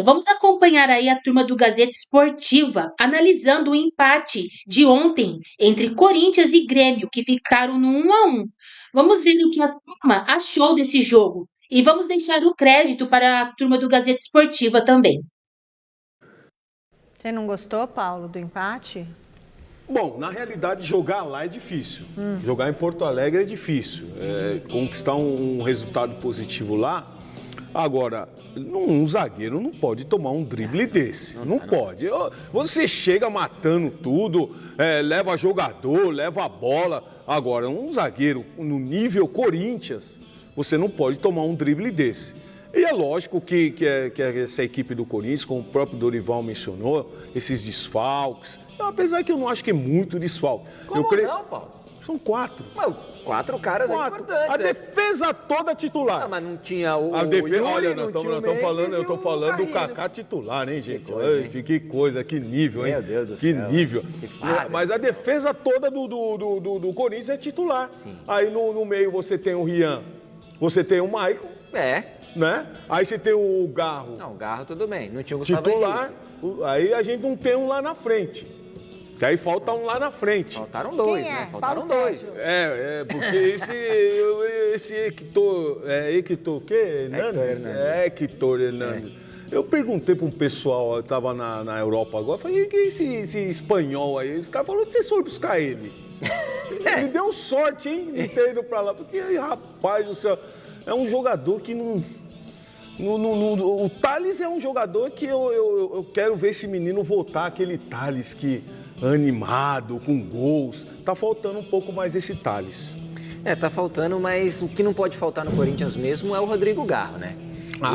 Vamos acompanhar aí a turma do Gazeta Esportiva analisando o empate de ontem entre Corinthians e Grêmio, que ficaram no 1-1. Vamos ver o que a turma achou desse jogo e vamos deixar o crédito para a turma do Gazeta Esportiva também. Você não gostou, Paulo, do empate? Bom, na realidade, jogar lá é difícil. Jogar em Porto Alegre é difícil. Conquistar um resultado positivo lá. Agora, um zagueiro não pode tomar um drible desse. Não pode. Você chega matando tudo, leva jogador, leva a bola. Agora, um zagueiro no nível Corinthians, você não pode tomar um drible desse. E é lógico que essa equipe do Corinthians, como o próprio Dorival mencionou, esses desfalques. Apesar que eu não acho que é muito desfalque. Não, Paulo? São 4. Mas 4 caras importantes. A defesa toda titular. Não, mas não tinha o defesa, Yuri, olha, não tinha o eu tô falando do Carrilho. Kaká titular, hein, gente? Que coisa, Que nível, hein? Meu Deus do que céu. nível. Que fase. Mas a defesa toda do Corinthians é titular. Sim. Aí no meio você tem o Rian, você tem o Maicon, né? Aí você tem o Garro. Não, o Garro tudo bem. Não tinha o Gustavo Titular. Aí a gente não tem um lá na frente. Que aí falta um lá na frente. Faltaram 2, Quem é? né? Faltaram Paulo 2. Sérgio. Porque esse Hector, o quê? Hernandes? Hector Hernandes. Eu perguntei para um pessoal, eu estava na Europa agora, falei, e esse espanhol aí? Esse cara falou que vocês foram buscar ele. Ele deu sorte, hein, de ter ido para lá. Porque, rapaz do céu, é um jogador que não... o Thales é um jogador que eu quero ver esse menino voltar, aquele Thales que... animado, com gols. Tá faltando um pouco mais esse Thales. Tá faltando, mas o que não pode faltar no Corinthians mesmo é o Rodrigo Garro, né?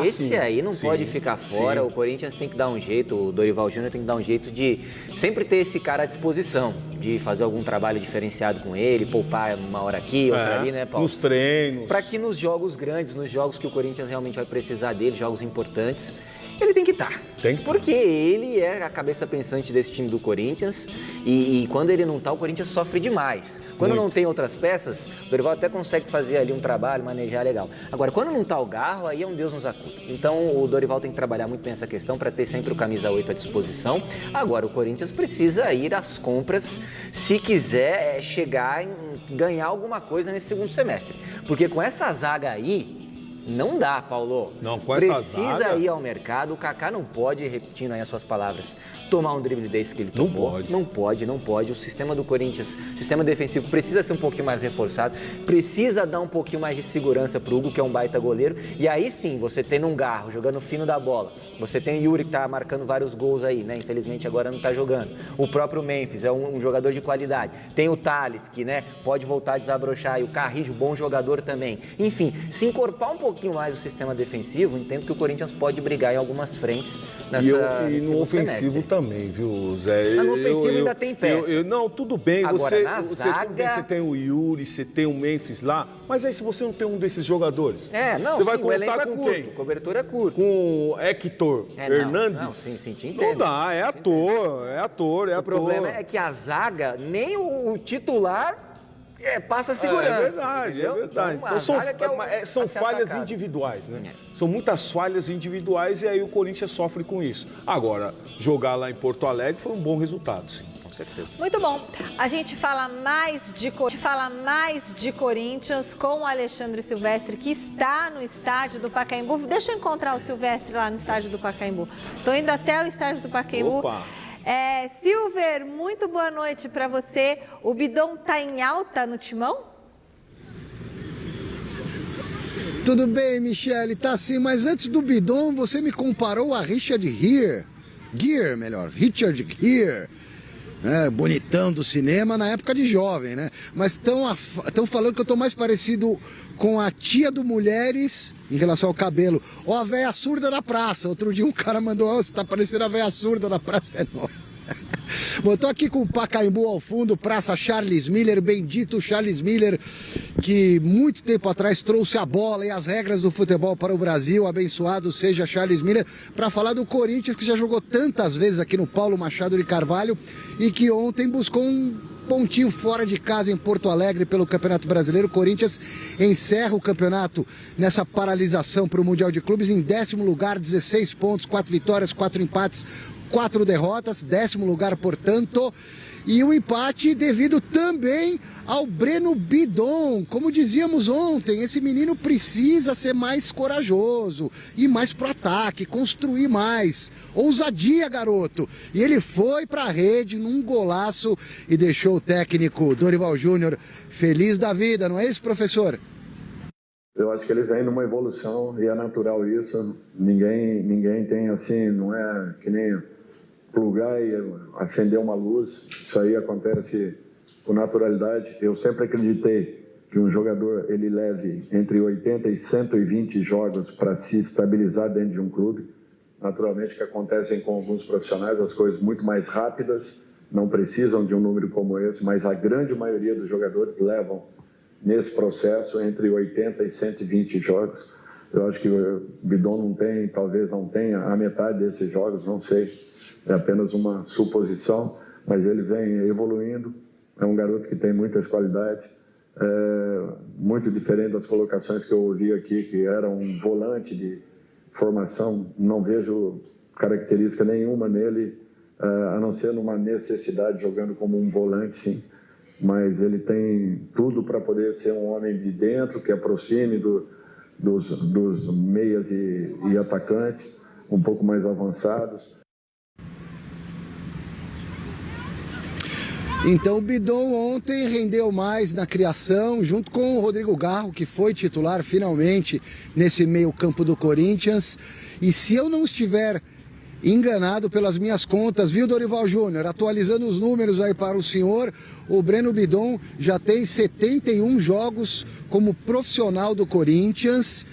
Esse aí não pode ficar fora, o Corinthians tem que dar um jeito, o Dorival Júnior tem que dar um jeito de sempre ter esse cara à disposição, de fazer algum trabalho diferenciado com ele, poupar uma hora aqui, outra ali, né, Paulo? Nos treinos. Para que nos jogos grandes, nos jogos que o Corinthians realmente vai precisar dele, jogos importantes, ele tem que estar. Porque ele é a cabeça pensante desse time do Corinthians e quando ele não está, o Corinthians sofre demais. Quando não tem outras peças, o Dorival até consegue fazer ali um trabalho, manejar legal. Agora, quando não está o Garro, aí é um Deus nos acuda. Então, o Dorival tem que trabalhar muito bem essa questão para ter sempre o camisa 8 à disposição. Agora, o Corinthians precisa ir às compras se quiser chegar em ganhar alguma coisa nesse segundo semestre. Porque com essa zaga aí, não dá, Paulo. Não, com essa Precisa zaga... ir ao mercado. O Kaká não pode, repetindo aí as suas palavras, tomar um drible desse que ele tomou. Não pode. O sistema do Corinthians, o sistema defensivo precisa ser um pouquinho mais reforçado. Precisa dar um pouquinho mais de segurança pro Hugo, que é um baita goleiro. E aí sim, você tem um Garro jogando fino da bola. Você tem o Yuri que tá marcando vários gols aí, né? Infelizmente agora não tá jogando. O próprio Memphis é um jogador de qualidade. Tem o Thales, que, né, pode voltar a desabrochar. E o Carrillo, bom jogador também. Enfim, se encorpar um pouquinho mais o sistema defensivo, entendo que o Corinthians pode brigar em algumas frentes E no ofensivo também, viu, Zé? Mas no ofensivo ainda tem peças. Não, tudo bem. Agora, Você tem o Yuri, você tem o Memphis lá, mas aí se você não tem um desses jogadores, você vai contar com quem? O cobertor é curto. Com o Hector Hernandes? Sim, te Não entendo. dá, é ator. O problema é que a zaga, nem o titular... passa segurança. É verdade. Então, são falhas individuais, né? São muitas falhas individuais e aí o Corinthians sofre com isso. Agora, jogar lá em Porto Alegre foi um bom resultado, sim. Com certeza. Muito bom. A gente fala mais de Corinthians com o Alexandre Silvestre, que está no estádio do Pacaembu. Deixa eu encontrar o Silvestre lá no estádio do Pacaembu. Estou indo até o estádio do Pacaembu. Opa! Silver, muito boa noite para você. O Bidon está em alta no Timão? Tudo bem, Michele, tá sim, mas antes do Bidon, você me comparou a Richard Gere, Richard Gere, né, bonitão do cinema na época de jovem, né? Mas estão falando que eu tô mais parecido com a tia do Mulheres em relação ao cabelo, ou a véia surda da praça. Outro dia um cara mandou, você tá parecendo a véia surda da praça, é nossa. Bom, eu tô aqui com o Pacaembu ao fundo, Praça Charles Miller, bendito Charles Miller, que muito tempo atrás trouxe a bola e as regras do futebol para o Brasil, abençoado seja Charles Miller, para falar do Corinthians, que já jogou tantas vezes aqui no Paulo Machado de Carvalho e que ontem buscou pontinho fora de casa em Porto Alegre pelo Campeonato Brasileiro. O Corinthians encerra o campeonato nessa paralisação para o Mundial de Clubes em 10º lugar, 16 pontos, 4 vitórias, 4 empates, 4 derrotas, 10º lugar, portanto. E o empate devido também ao Breno Bidon. Como dizíamos ontem, esse menino precisa ser mais corajoso, ir mais pro ataque, construir mais. Ousadia, garoto. E ele foi pra rede num golaço e deixou o técnico Dorival Júnior feliz da vida, não é isso, professor? Eu acho que ele vem numa evolução e é natural isso. Ninguém tem assim, não é que nem plugar e acender uma luz. Isso aí acontece com naturalidade. Eu sempre acreditei que um jogador ele leve entre 80 e 120 jogos para se estabilizar dentro de um clube. Naturalmente que acontecem com alguns profissionais as coisas muito mais rápidas, não precisam de um número como esse, mas a grande maioria dos jogadores levam nesse processo entre 80 e 120 jogos. Eu acho que o Bidon não tem, talvez não tenha a metade desses jogos, não sei. É apenas uma suposição, mas ele vem evoluindo. É um garoto que tem muitas qualidades, muito diferente das colocações que eu ouvi aqui, que era um volante de formação. Não vejo característica nenhuma nele, a não ser numa necessidade jogando como um volante, sim. Mas ele tem tudo para poder ser um homem de dentro, que aproxime dos meias e atacantes, um pouco mais avançados. Então o Bidon ontem rendeu mais na criação, junto com o Rodrigo Garro, que foi titular finalmente nesse meio campo do Corinthians. E se eu não estiver enganado pelas minhas contas, viu, Dorival Júnior? Atualizando os números aí para o senhor, o Breno Bidon já tem 71 jogos como profissional do Corinthians.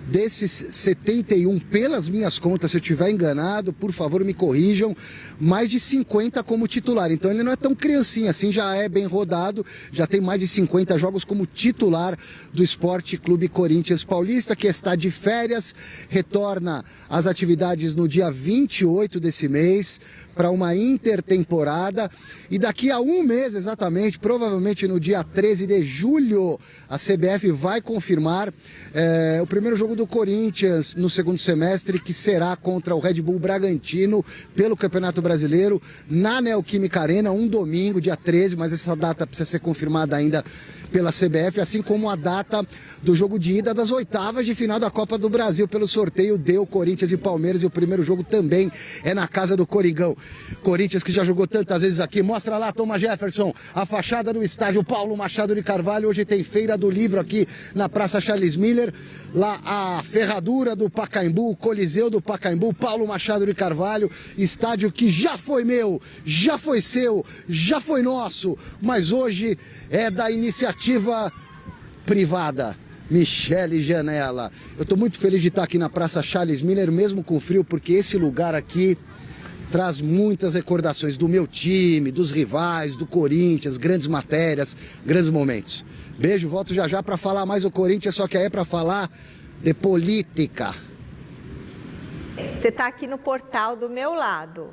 Desses 71, pelas minhas contas, se eu estiver enganado, por favor me corrijam, mais de 50 como titular. Então ele não é tão criancinha assim, já é bem rodado, já tem mais de 50 jogos como titular do Esporte Clube Corinthians Paulista, que está de férias, retorna às atividades no dia 28 desse mês, para uma intertemporada, e daqui a um mês exatamente, provavelmente no dia 13 de julho, a CBF vai confirmar o primeiro jogo do Corinthians no segundo semestre, que será contra o Red Bull Bragantino pelo Campeonato Brasileiro, na Neoquímica Arena, um domingo, dia 13, mas essa data precisa ser confirmada ainda pela CBF, assim como a data do jogo de ida das oitavas de final da Copa do Brasil. Pelo sorteio deu Corinthians e Palmeiras, e o primeiro jogo também é na casa do Coringão. Corinthians que já jogou tantas vezes aqui. Mostra lá, Thomas Jefferson, a fachada do estádio Paulo Machado de Carvalho. Hoje tem Feira do Livro aqui na Praça Charles Miller. Lá a ferradura do Pacaembu, o Coliseu do Pacaembu, Paulo Machado de Carvalho. Estádio que já foi meu, já foi seu, já foi nosso, mas hoje é da iniciativa privada. Michele Janela. Eu estou muito feliz de estar aqui na Praça Charles Miller, mesmo com frio, porque esse lugar aqui traz muitas recordações do meu time, dos rivais, do Corinthians, grandes matérias, grandes momentos. Beijo, volto já já para falar mais do Corinthians, só que aí é para falar de política. Você está aqui no portal do meu lado.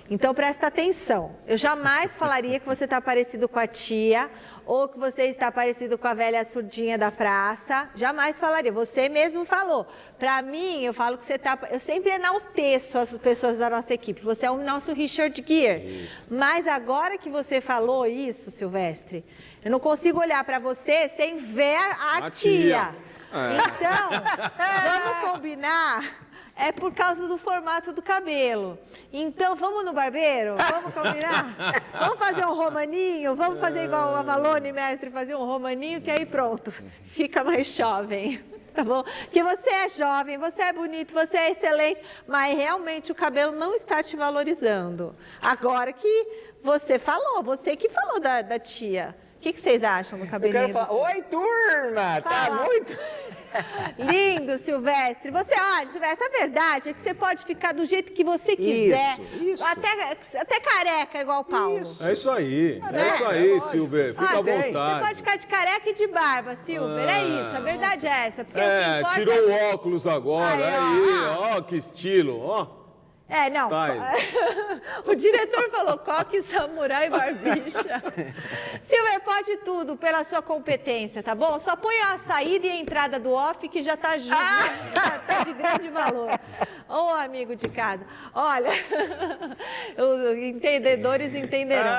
Então presta atenção, eu jamais falaria que você está parecido com a tia ou que você está parecido com a velha surdinha da praça, jamais falaria, você mesmo falou. Para mim, eu falo que você está, eu sempre enalteço as pessoas da nossa equipe, você é o nosso Richard Gere, mas agora que você falou isso, Silvestre, eu não consigo olhar para você sem ver a tia. Então, vamos combinar... É por causa do formato do cabelo. Então, vamos no barbeiro? Vamos combinar? Vamos fazer um romaninho? Vamos fazer igual o Avalone, mestre, fazer um romaninho, que aí pronto, fica mais jovem. Tá bom? Porque você é jovem, você é bonito, você é excelente, mas realmente o cabelo não está te valorizando. Agora que você falou, você que falou da tia. O que vocês acham do cabelinho? Oi, turma! Tá muito... Lindo, Silvestre. Você, olha, Silvestre, a verdade é que você pode ficar do jeito que você quiser. Isso. Até careca, igual o Paulo. É isso aí, Silver. Fica à vontade. Você pode ficar de careca e de barba, Silver. É isso, a verdade é essa. Porque tirou o óculos agora. Aí, ó, que estilo, ó. Não. Style. O diretor falou coque, samurai, barbicha. Silver, pode tudo pela sua competência, tá bom? Só põe a saída e a entrada do off que já tá junto, já tá de grande valor. Ô, amigo de casa, olha, os entendedores entenderão.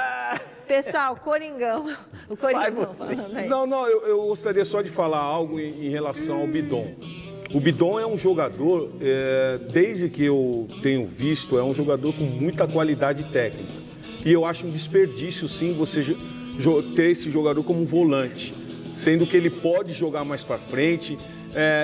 Pessoal, Coringão. O Coringão falando aí. Não, eu gostaria só de falar algo em relação ao Bidon. O Bidon é um jogador, desde que eu tenho visto, é um jogador com muita qualidade técnica. E eu acho um desperdício, sim, você ter esse jogador como um volante, sendo que ele pode jogar mais para frente.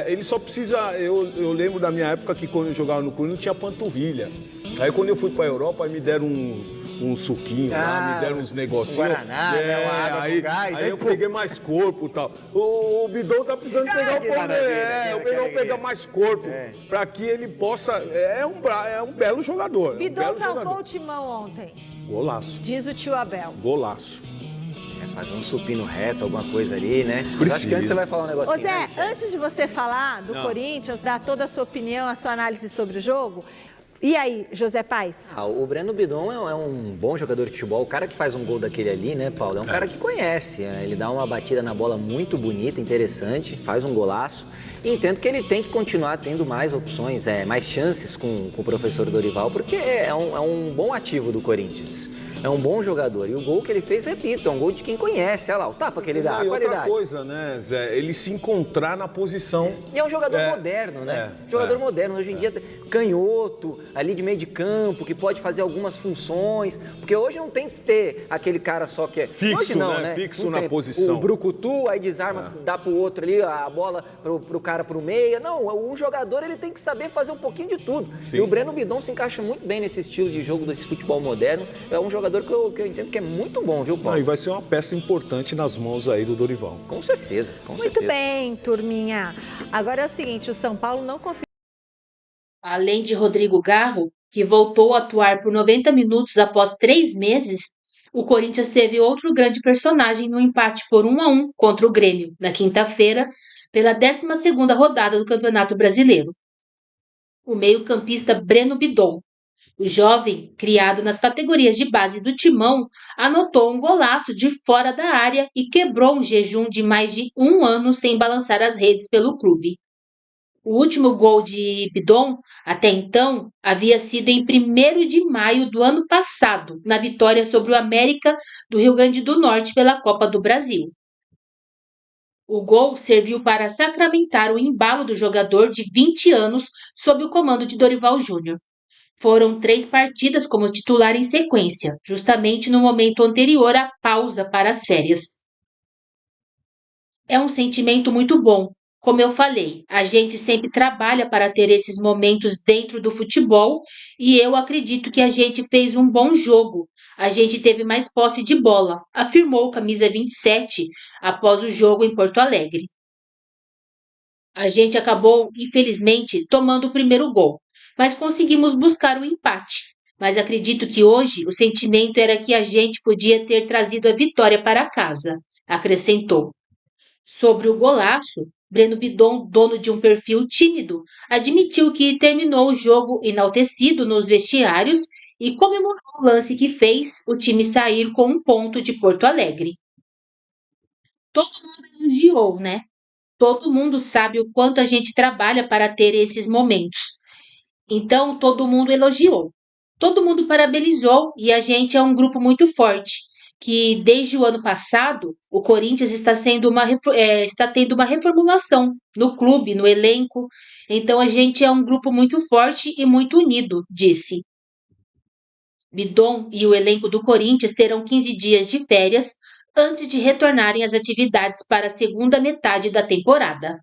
Ele só precisa... Eu lembro da minha época que quando eu jogava no Corinthians não tinha panturrilha. Aí quando eu fui para a Europa, me deram um suquinho lá, me deram uns negocinhos. Guaraná, uma água com gás. Aí eu peguei mais corpo e tal. O Bidon tá precisando pegar o poder. O Bidon pegar mais corpo para que ele possa... É um belo jogador. Bidon salvou o timão ontem. Golaço. Diz o tio Abel. Golaço. Fazer um supino reto, alguma coisa ali, né? Precisa. Acho que antes você vai falar um negocinho. Ô Zé, né? antes de você falar do Corinthians, dar toda a sua opinião, a sua análise sobre o jogo, e aí, José Paes? O Breno Bidon é um bom jogador de futebol. O cara que faz um gol daquele ali, né, Paulo? É um cara que conhece. Ele dá uma batida na bola muito bonita, interessante, faz um golaço. E entendo que ele tem que continuar tendo mais opções, mais chances com o professor Dorival, porque é um bom ativo do Corinthians. É um bom jogador. E o gol que ele fez, repito, é um gol de quem conhece. Olha lá, o tapa que ele dá, a qualidade. Outra coisa, né, Zé? Ele se encontrar na posição... E é um jogador moderno, né? Jogador moderno. Hoje em dia, canhoto, ali de meio de campo, que pode fazer algumas funções. Porque hoje não tem que ter aquele cara só que é... Fixo, hoje não, né? Fixo não na tem. posição. O brucutu, aí desarma, dá pro outro ali, a bola pro cara pro meia. Não, o jogador, ele tem que saber fazer um pouquinho de tudo. Sim. E o Breno Bidon se encaixa muito bem nesse estilo de jogo, desse futebol moderno. É um jogador que eu entendo que é muito bom, viu, Paulo? E vai ser uma peça importante nas mãos aí do Dorival. Com certeza, com certeza. Muito bem, turminha. Agora é o seguinte, o São Paulo não conseguiu... Além de Rodrigo Garro, que voltou a atuar por 90 minutos após 3 meses, o Corinthians teve outro grande personagem no empate por 1-1 contra o Grêmio, na quinta-feira, pela 12ª rodada do Campeonato Brasileiro. O meio-campista Breno Bidon, o jovem, criado nas categorias de base do Timão, anotou um golaço de fora da área e quebrou um jejum de mais de 1 ano sem balançar as redes pelo clube. O último gol de Bidon, até então, havia sido em 1º de maio do ano passado, na vitória sobre o América do Rio Grande do Norte pela Copa do Brasil. O gol serviu para sacramentar o embalo do jogador de 20 anos sob o comando de Dorival Júnior. Foram 3 partidas como titular em sequência, justamente no momento anterior à pausa para as férias. É um sentimento muito bom. Como eu falei, a gente sempre trabalha para ter esses momentos dentro do futebol e eu acredito que a gente fez um bom jogo. A gente teve mais posse de bola, afirmou o camisa 27 após o jogo em Porto Alegre. A gente acabou, infelizmente, tomando o primeiro gol, mas conseguimos buscar o empate. Mas acredito que hoje o sentimento era que a gente podia ter trazido a vitória para casa, acrescentou. Sobre o golaço, Breno Bidon, dono de um perfil tímido, admitiu que terminou o jogo enaltecido nos vestiários e comemorou o lance que fez o time sair com 1 ponto de Porto Alegre. Todo mundo elogiou, né? Todo mundo sabe o quanto a gente trabalha para ter esses momentos. Então, todo mundo elogiou. Todo mundo parabenizou e a gente é um grupo muito forte, que desde o ano passado, o Corinthians está tendo uma reformulação no clube, no elenco. Então, a gente é um grupo muito forte e muito unido, disse. Bidon e o elenco do Corinthians terão 15 dias de férias antes de retornarem às atividades para a segunda metade da temporada.